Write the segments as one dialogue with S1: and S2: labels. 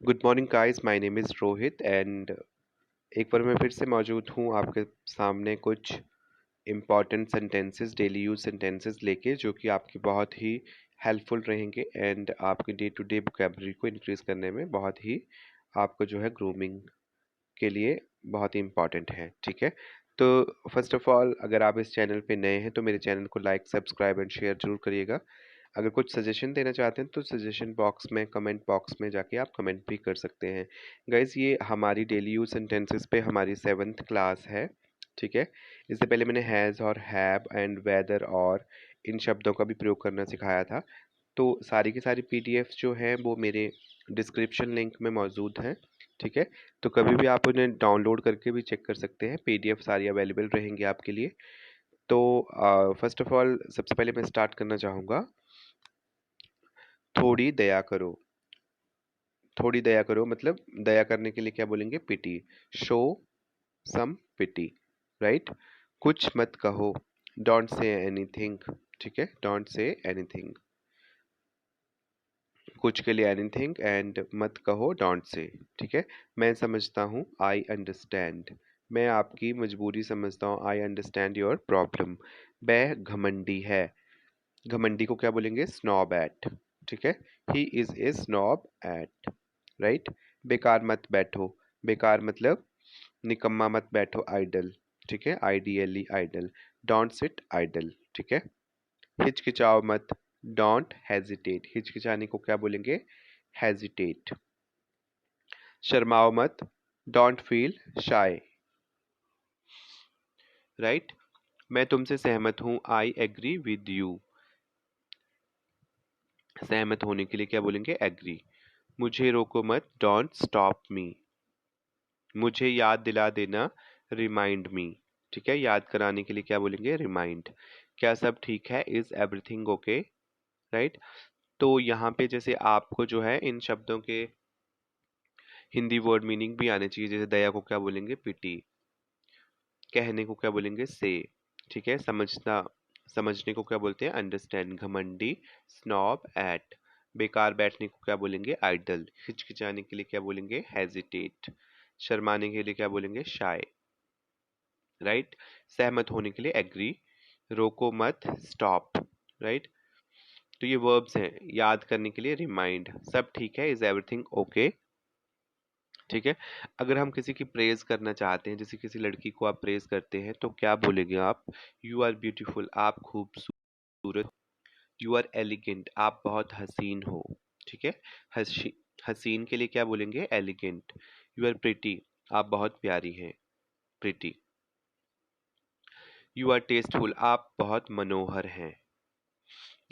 S1: Good morning guys, my name is Rohit and एक बार मैं फिर से मौजूद हूँ आपके सामने कुछ important sentences, daily use sentences लेके, जो कि आपकी बहुत ही हेल्पफुल रहेंगे एंड आपके डे टू डे वोकैबुलरी को इंक्रीज करने में बहुत ही आपको जो है ग्रूमिंग के लिए बहुत ही इम्पॉर्टेंट है। ठीक है, तो फर्स्ट ऑफ ऑल अगर आप इस चैनल पे नए हैं तो मेरे चैनल को लाइक, सब्सक्राइब एंड शेयर जरूर करिएगा। अगर कुछ सजेशन देना चाहते हैं तो सजेशन बॉक्स में, कमेंट बॉक्स में जाके आप कमेंट भी कर सकते हैं। गाइज, ये हमारी डेली यूज सेंटेंसेस पे हमारी 7th क्लास है। ठीक है, इससे पहले मैंने हैज़ और हैव एंड वेदर और इन शब्दों का भी प्रयोग करना सिखाया था। तो सारी की सारी पीडीएफ जो हैं वो मेरे डिस्क्रिप्शन लिंक में मौजूद हैं। ठीक है, तो कभी भी आप उन्हें डाउनलोड करके भी चेक कर सकते हैं, पीडीएफ सारी अवेलेबल रहेंगी आपके लिए। तो फर्स्ट ऑफ ऑल सबसे पहले मैं स्टार्ट करना चाहूँगा, थोड़ी दया करो। थोड़ी दया करो मतलब दया करने के लिए क्या बोलेंगे? पिटी। शो सम पिटी, राइट। कुछ मत कहो, डोंट से एनीथिंग। ठीक है, डोंट से एनीथिंग। कुछ के लिए एनीथिंग एंड मत कहो डोंट से। ठीक है, मैं समझता हूँ, आई अंडरस्टैंड। मैं आपकी मजबूरी समझता हूँ, आई अंडरस्टैंड योर प्रॉब्लम। वह घमंडी है। घमंडी को क्या बोलेंगे? Snob at. ठीक है, he is a snob at, right. बेकार मत बैठो। बेकार मतलब निकम्मा मत बैठो, आइडल। ठीक है, ideally idle. Don't sit idle. ठीक है, हिचकिचाओ मत, डोंट हेजिटेट। हिचकिचाने को क्या बोलेंगे? हेजिटेट। शर्माओ मत, डोंट फील शाय, राइट। मैं तुमसे सहमत हूं, आई एग्री विद यू। सहमत होने के लिए क्या बोलेंगे? एग्री। मुझे रोको मत, डोंट स्टॉप मी। मुझे याद दिला देना, रिमाइंड मी। ठीक है, याद कराने के लिए क्या बोलेंगे? रिमाइंड। क्या सब ठीक है? Is everything okay, right. तो यहाँ पे जैसे आपको जो है इन शब्दों के हिंदी वर्ड मीनिंग भी आने चाहिए। जैसे दया को क्या बोलेंगे? पिटी। कहने को क्या बोलेंगे? से। ठीक है, समझना, समझने को क्या बोलते हैं? अंडरस्टैंड। घमंडी, स्नॉब एट। बेकार बैठने को क्या बोलेंगे? आइडल। हिचकिचाने के लिए क्या बोलेंगे? हेजिटेट। शर्माने के लिए क्या बोलेंगे? शाय, राइट। सहमत होने के लिए एग्री। रोको मत, स्टॉप, राइट। तो ये वर्ब्स हैं। याद करने के लिए रिमाइंड। सब ठीक है, इज एवरीथिंग ओके। ठीक है, अगर हम किसी की प्रेज करना चाहते हैं, जैसे किसी लड़की को आप प्रेज करते हैं तो क्या बोलेंगे आप? यू आर ब्यूटीफुल, आप खूबसूरत। यू आर एलिगेंट, आप बहुत हसीन हो। ठीक है, हसी हसीन के लिए क्या बोलेंगे? एलिगेंट। यू आर प्रिटी, आप बहुत प्यारी हैं, प्रिटी। यू आर टेस्टफुल, आप बहुत मनोहर हैं।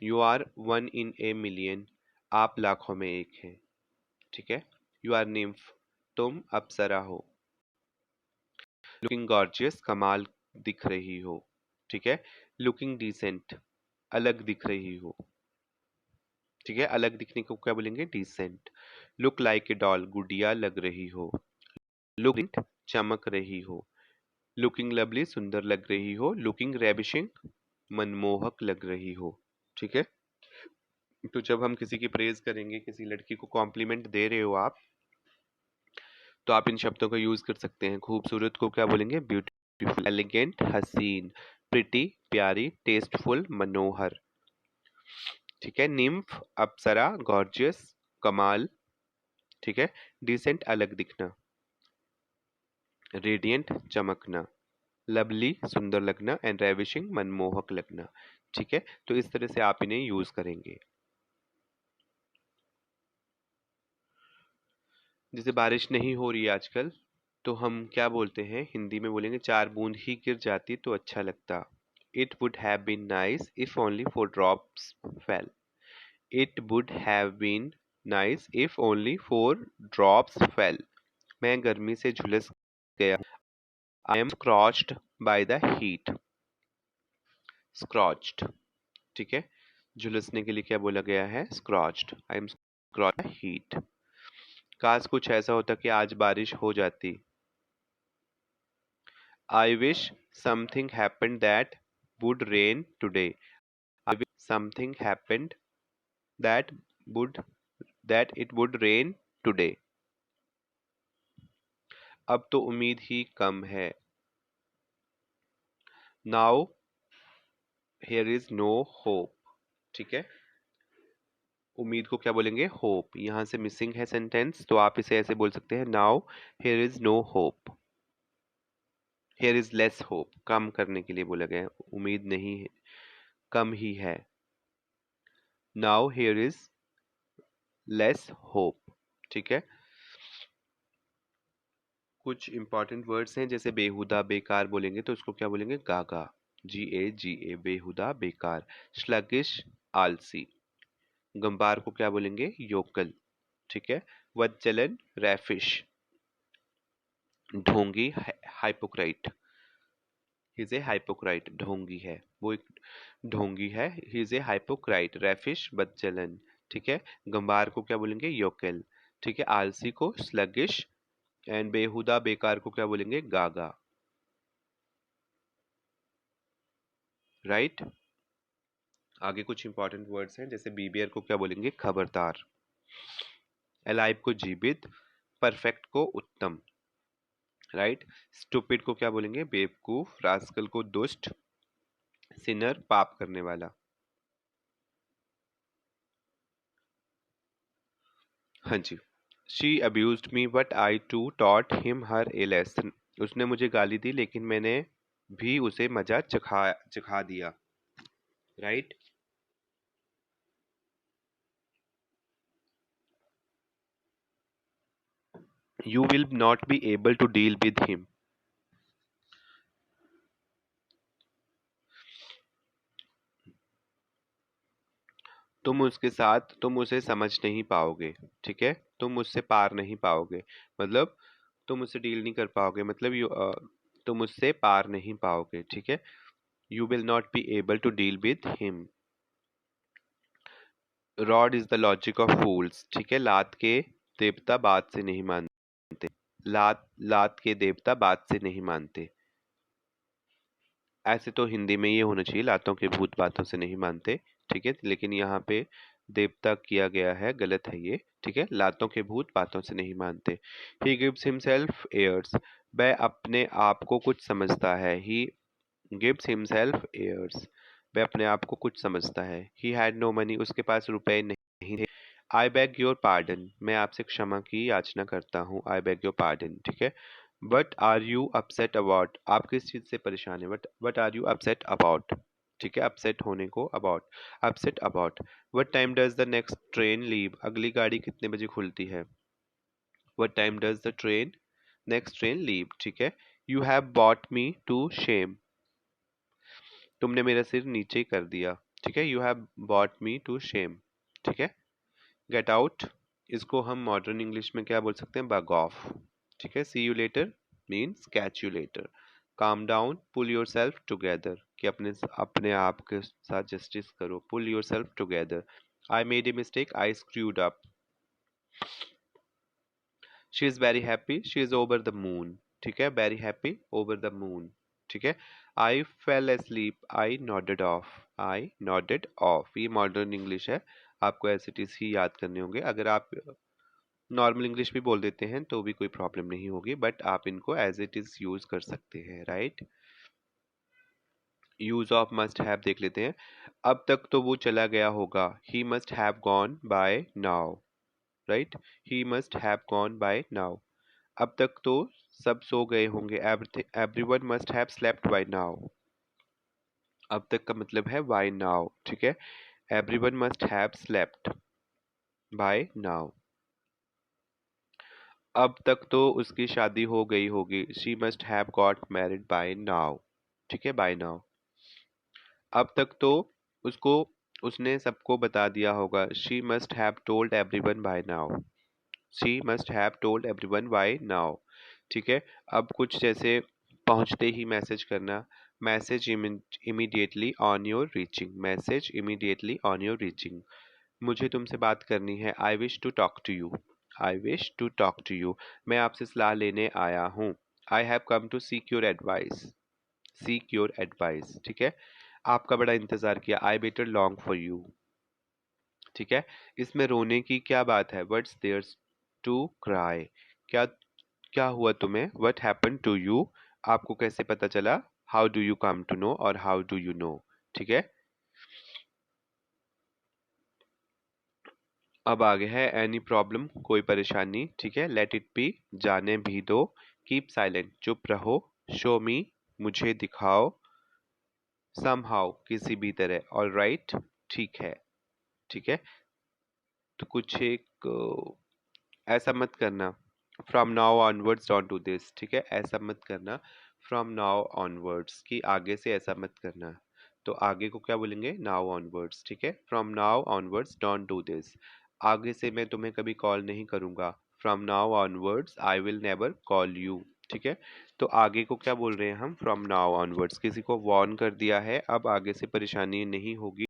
S1: You are one in a million, आप लाखों में एक हैं। ठीक है, यू आर निम्फ, तुम अप्सरा हो। लुकिंग गॉर्जियस, कमाल दिख रही हो। ठीक है, लुकिंग डिसेंट, अलग दिख रही हो। ठीक है, अलग दिखने को क्या बोलेंगे? Decent. Look like a doll, गुड़िया लग रही हो। लुकिंग, चमक रही हो। लुकिंग लवली, सुंदर लग रही हो। लुकिंग रेविशिंग, मनमोहक लग रही हो। ठीक है, तो जब हम किसी की प्रेज करेंगे, किसी लड़की को कॉम्प्लीमेंट दे रहे हो आप, तो आप इन शब्दों का यूज कर सकते हैं। खूबसूरत को क्या बोलेंगे? ब्यूटीफुल। एलिगेंट, हसीन। प्रिटी, प्यारी। टेस्टफुल, मनोहर। ठीक है, निम्फ, अप्सरा, गॉर्जियस, कमाल। ठीक है, डिसेंट, अलग दिखना। रेडियंट, चमकना। लवली, सुंदर लगना एंड रेविशिंग, मनमोहक लगना। ठीक है, तो इस तरह से आप इन्हें यूज करेंगे। जैसे बारिश नहीं हो रही है आजकल, तो हम क्या बोलते हैं? हिंदी में बोलेंगे, चार बूंद ही गिर जाती तो अच्छा लगता। It would have been nice if only 4 drops fell. It would have been nice if only 4 drops fell. मैं गर्मी से झुलस गया। I am scorched by the heat. Scorched. ठीक है, झुलसने के लिए क्या बोला गया है? Scorched. I am scorched heat. काश कुछ ऐसा होता कि आज बारिश हो जाती। I wish something happened that would rain today. I wish something happened that would that it would rain today. अब तो उम्मीद ही कम है। Now here is no hope. ठीक है, उम्मीद को क्या बोलेंगे? होप। यहां से मिसिंग है सेंटेंस, तो आप इसे ऐसे बोल सकते हैं, now here is no hope. Here is less hope, कम करने के लिए बोला गया है, उम्मीद नहीं है, कम ही है। Now here is less hope. ठीक है, कुछ इंपॉर्टेंट वर्ड्स हैं, जैसे बेहुदा बेकार बोलेंगे तो उसको क्या बोलेंगे? गागा, GAGA, बेहुदा बेकार। स्लगिश, आलसी। गंबार को क्या बोलेंगे? योकल। ठीक है, वज्जलन, रैफिश। ढोंगी, हाइपोक्राइट। ही इज ए हाइपोक्राइट, ढोंगी है वो, एक ढोंगी है। He is a hypocrite. Raffish, वज्जलन। ठीक है, गंबार को क्या बोलेंगे? योकेल। ठीक है, आलसी को स्लगिश, एंड बेहुदा बेकार को क्या बोलेंगे? गागा। राइट, आगे कुछ इंपॉर्टेंट वर्ड्स हैं, जैसे बीबियर को क्या बोलेंगे? खबरदार। अलाइव को जीवित। परफेक्ट को उत्तम। राइट, स्टूपिड को क्या बोलेंगे? बेवकूफ। रास्कल को दुष्ट। सिनर, पाप करने वाला। हाँ जी, she abused me but I too taught him her a lesson. उसने मुझे गाली दी लेकिन मैंने भी उसे मजा चखा चखा दिया। Right, you will not be able to deal with him. तुम उसे समझ नहीं पाओगे। ठीक है, तुम उससे पार नहीं पाओगे, मतलब तुम उससे डील नहीं कर पाओगे, मतलब तुम उससे पार नहीं पाओगे। ठीक है, you will not be able to deal with him. Rod is the logic of fools. ठीक है, लात के देवता बात से नहीं मानते। लात लात के देवता बात से नहीं मानते। ऐसे तो हिंदी में ये होना चाहिए, लातों के भूत बातों से नहीं मानते। ठीक है, लेकिन यहाँ पे देवता किया गया है, गलत है ये। ठीक है, लातों के भूत बातों से नहीं मानते। He gives himself airs. वह अपने आप को कुछ समझता है। He gives himself airs. वह अपने आप को कुछ समझता है। ही हैड नो मनी, उसके पास रुपए नहीं थे। आई बैग योर पार्डन, मैं आपसे क्षमा की याचना करता हूँ। I beg your pardon. ठीक है, what are you upset about, आप किस चीज से परेशान है? What are you upset about. ठीक है, अपसेट होने को about, upset about. What time does the next train leave, अगली गाड़ी कितने बजे खुलती है? What time does the train next train leave. ठीक है, you have brought me to shame, तुमने मेरा सिर नीचे कर दिया। ठीक है, you have brought me to shame. ठीक है, गेट आउट, इसको हम मॉडर्न इंग्लिश में क्या बोल सकते हैं? Bug off. ठीक है, see you later means catch you later. Calm down, pull yourself together, कि अपने अपने आप के साथ जस्टिस करो। Pull yourself together. I made a mistake, I screwed up. She is very happy, she is over the moon. ठीक है, very happy, over the moon. ठीक है, I fell asleep, I nodded off. I nodded off, ये modern English है, आपको as it is he याद करने होंगे। अगर आप नॉर्मल इंग्लिश भी बोल देते हैं तो भी कोई प्रॉब्लम नहीं होगी, बट आप इनको एज इट इज यूज कर सकते हैं। Right, use of must have देख लेते हैं। अब तक तो वो चला गया होगा। He must have gone by now. Right, he must have gone by now. अब तक तो सब सो गए होंगे। Everyone must have slept by now. अब तक का मतलब है बाय नाउ। ठीक है, everyone must have slept by now. अब तक तो उसकी शादी हो गई होगी। She must have got married by now. ठीक है, बाय नाउ। अब तक तो उसको उसने सबको बता दिया होगा। She must have told everyone by now. She must have told everyone by now. ठीक है, अब कुछ जैसे पहुंचते ही मैसेज करना। Message immediately on your reaching. Message immediately on your reaching. मुझे तुमसे बात करनी है। I wish to talk to you. I wish to talk to you, मैं आपसे सलाह लेने आया हूँ। I have come to seek your advice. Seek your advice. ठीक है, आपका बड़ा इंतजार किया। I waited long for you. ठीक है, इसमें रोने की क्या बात है? व्हाट्स देयर टू क्राई, क्या क्या हुआ तुम्हें, व्हाट हैपन टू यू, आपको कैसे पता चला, how do you come to know और हाउ डू यू नो। ठीक है, अब आगे है एनी प्रॉब्लम, कोई परेशानी। ठीक है, लेट इट बी, जाने भी दो। कीप साइलेंट, चुप रहो। शो मी, मुझे दिखाओ। समहाउ, किसी भी तरह। ऑल राइट, ठीक है। ठीक है, तो कुछ एक ऐसा मत करना, from now onwards don't do this. ठीक है, ऐसा मत करना फ्रॉम नाउ ऑनवर्ड्स, की आगे से ऐसा मत करना। तो आगे को क्या बोलेंगे, नाउ ऑनवर्ड्स। ठीक है, from now onwards don't do this, आगे से मैं तुम्हें कभी कॉल नहीं करूंगा। From now onwards I will never call you. ठीक है, तो आगे को क्या बोल रहे हैं हम, फ्रॉम नाउ ऑनवर्ड्स, किसी को वार्न कर दिया है, अब आगे से परेशानी नहीं होगी,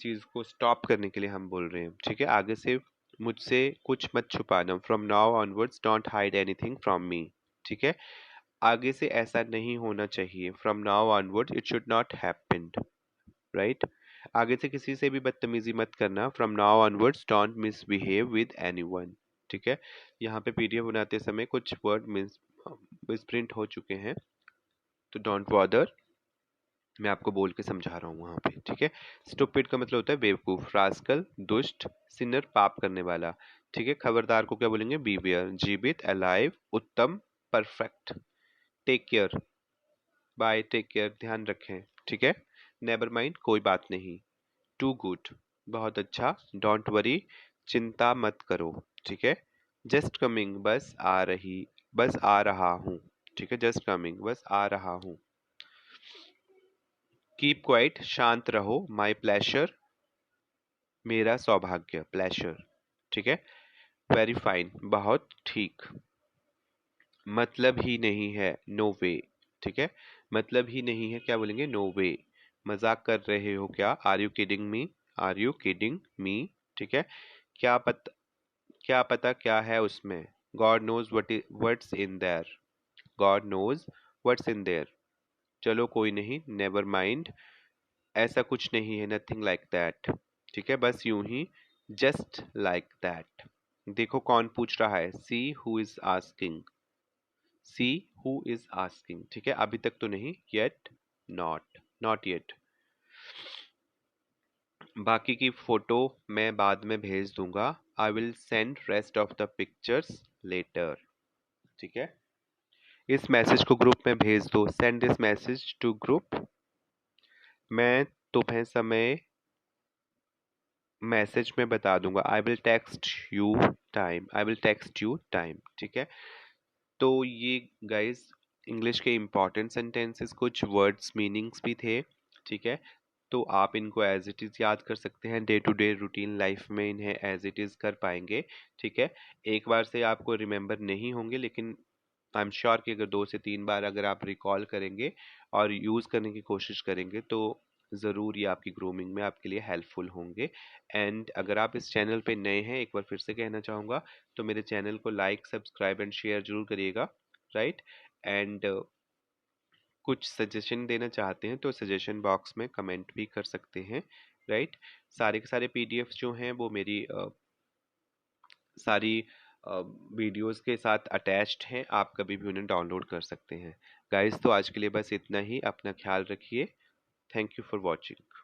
S1: चीज को स्टॉप करने के लिए हम बोल रहे हैं। ठीक है, आगे से मुझसे कुछ मत छुपाना, from now onwards don't hide anything from me. ठीक है, आगे से ऐसा नहीं होना चाहिए, from now onwards it should not happen. Right, आगे से किसी से भी बदतमीजी मत करना, from now onwards don't misbehave with anyone. ठीक है, यहाँ पे पीडीएफ बनाते समय कुछ वर्ड मिसप्रिंट हो चुके हैं, तो डोंट बॉदर, मैं आपको बोल के समझा रहा हूँ वहां पे। ठीक है, स्टूपिड का मतलब होता है बेवकूफ, रास्कल दुष्ट, सिनर पाप करने वाला। ठीक है, खबरदार को क्या बोलेंगे, बीवियर। जीवित, अलाइव, उत्तम, perfect. Take care, bye, take care, ध्यान रखें। ठीक है, नेवर माइंड, कोई बात नहीं। टू गुड, बहुत अच्छा। डोंट वरी, चिंता मत करो। ठीक है, जस्ट कमिंग, बस आ रही, बस आ रहा हूँ। ठीक है, जस्ट कमिंग, बस आ रहा हूँ। कीप क्वाइट, शांत रहो। माई प्लेशर, मेरा सौभाग्य, प्लेशर। ठीक है, वेरी फाइन, बहुत ठीक। मतलब ही नहीं है, नो वे। ठीक है, मतलब ही नहीं है, क्या बोलेंगे, नो वे। मजाक कर रहे हो क्या, are you kidding me, are you kidding me. ठीक है, क्या पता, क्या पता क्या है उसमें, God knows what's in there, God knows what's in there. चलो कोई नहीं, नेवर माइंड, ऐसा कुछ नहीं है, नथिंग लाइक दैट। ठीक है, बस यूं ही, जस्ट लाइक दैट। देखो कौन पूछ रहा है, see who is asking, see who is asking. ठीक है, अभी तक तो नहीं, येट, नॉट, नॉट येट। बाकी की फोटो मैं बाद में भेज दूंगा, I will send rest of the pictures later. ठीक है, इस मैसेज को ग्रुप में भेज दो, send this message to group. मैं तुम्हें समय मैसेज में बता दूंगा, I will text you time, I will text you time. ठीक है, तो ये गाइस इंग्लिश के इम्पॉर्टेंट सेंटेंसेस, कुछ वर्ड्स मीनिंग्स भी थे। ठीक है, तो आप इनको एज इट इज़ याद कर सकते हैं, day to day routine life में इन्हें एज इट इज़ कर पाएंगे। ठीक है, एक बार से आपको रिमेंबर नहीं होंगे, लेकिन आई एम श्योर कि अगर 2 से 3 बार अगर आप रिकॉल करेंगे और यूज़ करने की कोशिश करेंगे तो ज़रूर ये आपकी ग्रूमिंग में आपके लिए हेल्पफुल होंगे। एंड अगर आप इस चैनल पे नए हैं, एक बार फिर से कहना चाहूँगा, तो मेरे चैनल को लाइक, सब्सक्राइब एंड शेयर जरूर करिएगा। राइट, एंड कुछ सजेशन देना चाहते हैं तो सजेशन बॉक्स में कमेंट भी कर सकते हैं। राइट, सारे के सारे पीडीएफ्स जो हैं वो मेरी सारी वीडियोस के साथ अटैच्ड हैं, आप कभी भी उन्हें डाउनलोड कर सकते हैं। गाइस, तो आज के लिए बस इतना ही, अपना ख्याल रखिए। Thank you for watching.